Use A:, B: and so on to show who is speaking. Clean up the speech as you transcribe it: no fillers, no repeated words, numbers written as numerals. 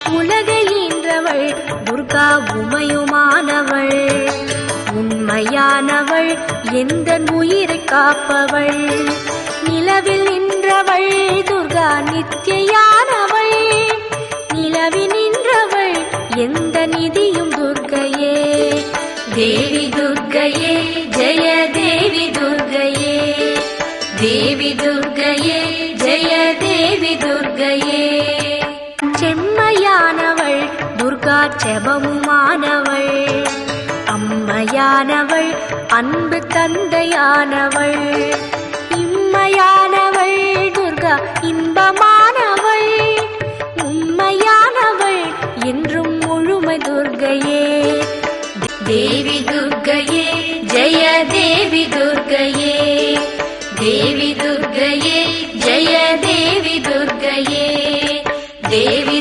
A: உலகை ஈன்றவள் துர்கா உமையுமானவள், உண்மையானவள் எந்த உயிரை காப்பவள். நிலவில் நின்றவள் துர்கா நித்யானவள், நிலவில் நின்றவள் எந்த நிதியும் துர்க்கையே. தேவி துர்க்கையே ஜெய தேவி துர்க்கையே, தேவி துர்க்கையே ஜெய தேவி துர்க்கையே. செம்மையானவள் துர்கா செபமுமானவள், அம்மையானவள் அன்பு தந்தையானவள். இம்மையானவள் துர்கா இன்பமானவள், உண்மையானவள் என்றும் முழுமை துர்க்கையே. தேவி துர்க்கையே ஜெய தேவி துர்க்கையே, தேவி துர்க்கையே ஜெய தேவி துர்க்கையே, தேவி